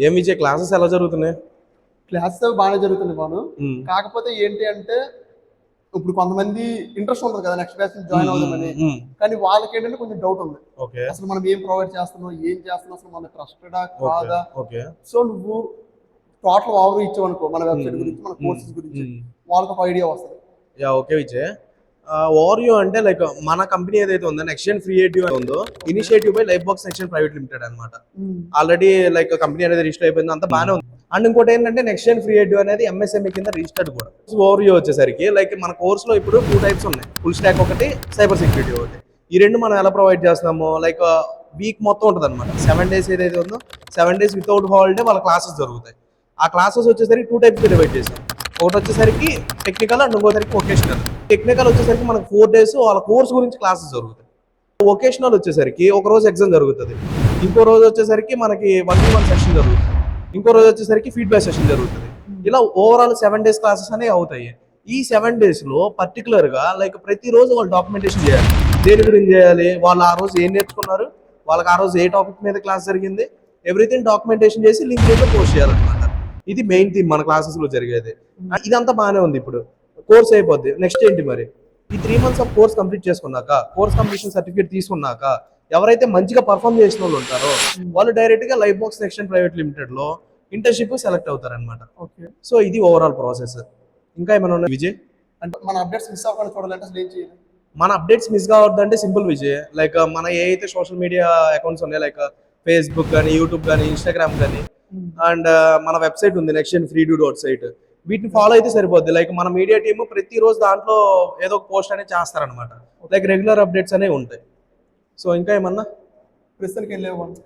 ఏం విజయ్ క్లాసెస్ ఎలా జరుగుతున్నాయి? క్లాసెస్ అవి బాగానే జరుగుతుంది బాను. హ్మ్. కాకపోతే ఏంటి అంటే ఇప్పుడు కొంతమంది ఇంట్రెస్ట్ ఉంటుంది కదా నెక్స్ట్ బ్యాచ్ హ్మ్. జాయిన్ హ్మ్. అవుదామని. హ్మ్. కానీ వాళ్ళకి ఏంటంటే కొంచెం డౌట్ ఉంది. ఓకే. అసలు మనం ఏం ప్రొవైడ్ చేస్తున్నాం, ఏం చేస్తున్నాం, అసలు మన ట్రస్టెడా ఓకే. కాదా? ఓకే. సో నువ్వు టోటల్ ఓవర్ ఇచ్చావనుకో మన హ్మ్. వెబ్సైట్ హ్మ్. గురించి, మన హ్మ్. కోర్సెస్ గురించి హ్మ్. వాళ్ళకి ఒక ఐడియా వస్తది. యాహ్! ఓకే విజయ్. ఓరియో అంటే లైక్ మన కంపెనీ ఏదైతే ఉందో నెక్స్ట్ జెన్ క్రియేటివ్ ఉందో okay. Initiative by life box next gen private limited అన్నమాట. హ్మ్. ఆల్రెడీ లైక్ కంపెనీ అనేది రిజిస్టర్ అయిపోయింది, అంతా బాగానే ఉంది. అండ్ ఇంకోటి ఏంటంటే నెక్స్ట్ జెన్ క్రియేటివ్ అనేది ఎంఎస్ఎంఈ కింద రిజిస్టర్డ్ కూడా. ఓరియో వచ్చేసరికి లైక్ మన కోర్సులో ఇప్పుడు 2 టైప్స్ ఉన్నాయి. ఫుల్ స్టాక్ ఒకటి, సైబర్ సెక్యూరిటీ ఒకటి. ఈ రెండు మనం ఎలా ప్రొవైడ్ చేస్తున్నాము లైక్ వీక్ మొత్తం ఉంటుంది అనమాట. 7 డేస్ ఏదైతే ఉందో 7 డేస్ వితౌట్ హాలిడే వాళ్ళ క్లాసెస్ జరుగుతాయి. ఆ క్లాసెస్ వచ్చేసరికి 2 టైప్స్ డివైడ్ చేసాం. ఒకటి వచ్చేసరికి టెక్నికల్ అండ్ ఇంకోసరికి వొకేషనల్. టెక్నికల్ వచ్చేసరికి మనకు 4 డేస్ వాళ్ళ కోర్స్ గురించి క్లాసెస్ జరుగుతాయి. వొకేషనల్ వచ్చేసరికి ఒక రోజు ఎగ్జామ్ జరుగుతుంది, ఇంకో రోజు వచ్చేసరికి మనకి 1v1 సెషన్ జరుగుతుంది, ఇంకో రోజు వచ్చేసరికి ఫీడ్బ్యాక్ సెషన్ జరుగుతుంది. ఇలా ఓవరాల్ 7 డేస్ క్లాసెస్ అనేవి అవుతాయి. ఈ 7 డేస్ లో పర్టికులర్ గా లైక్ ప్రతి రోజు వాళ్ళు డాక్యుమెంటేషన్ చేయాలి. దేని గురించి చేయాలి, వాళ్ళు ఆ రోజు ఏం నేర్చుకున్నారు, వాళ్ళకి ఆ రోజు ఏ టాపిక్ మీద క్లాస్ జరిగింది, ఎవ్రీథింగ్ డాక్యుమెంటేషన్ చేసి లింక్డ్ఇన్ లో పోస్ట్ చేయాలన్నమాట. ఇది మెయిన్ థీమ్ మన క్లాసెస్ లో జరిగేది. ఇదంతా బాగానే ఉంది. ఇప్పుడు కోర్స్ అయిపోద్ది, నెక్స్ట్ ఏంటి మరి? ఈ 3 months ఆఫ్ కోర్స్ కంప్లీట్ చేసుకున్నాక, కోర్స్ కంప్లీషన్ సర్టిఫికేట్ తీసుకున్నాక ఎవరైతే మంచిగా పర్ఫామ్ చేసిన వాళ్ళు ఉంటారో వాళ్ళు డైరెక్ట్ గా life box next private limited లో ఇంటర్న్షిప్ సెలెక్ట్ అవుతారనమాట. ఓకే. సో ఇది ఓవరాల్ ప్రాసెస్. ఇంకా ఏమైనా ఉన్నాయి విజయ్? అంటే మన అప్డేట్స్ మిస్ అవ్వకుండా చూడాలంటే అసలు ఏం చేయాలి? మన అప్డేట్స్ మిస్ కావద్దంటే సింపుల్ విజయ్. లైక్ మన ఏ అయితే సోషల్ మీడియా అకౌంట్స్ ఉన్నాయి లైక్ ఫేస్బుక్ కానీ, యూట్యూబ్ కానీ, ఇన్స్టాగ్రామ్ కానీ, అండ్ మన వెబ్సైట్ ఉంది next gen free dot site. వీటిని ఫాలో అయితే సరిపోద్ది. లైక్ మన మీడియా టీమ్ ప్రతిరోజు దాంట్లో ఏదో ఒక పోస్ట్ అనేది చేస్తారనమాట. లైక్ రెగ్యులర్ అప్డేట్స్ అనేవి ఉంటాయి. సో ఇంకా ఏమన్నా? ప్రస్తుతానికి వెళ్ళేవాళ్ళు.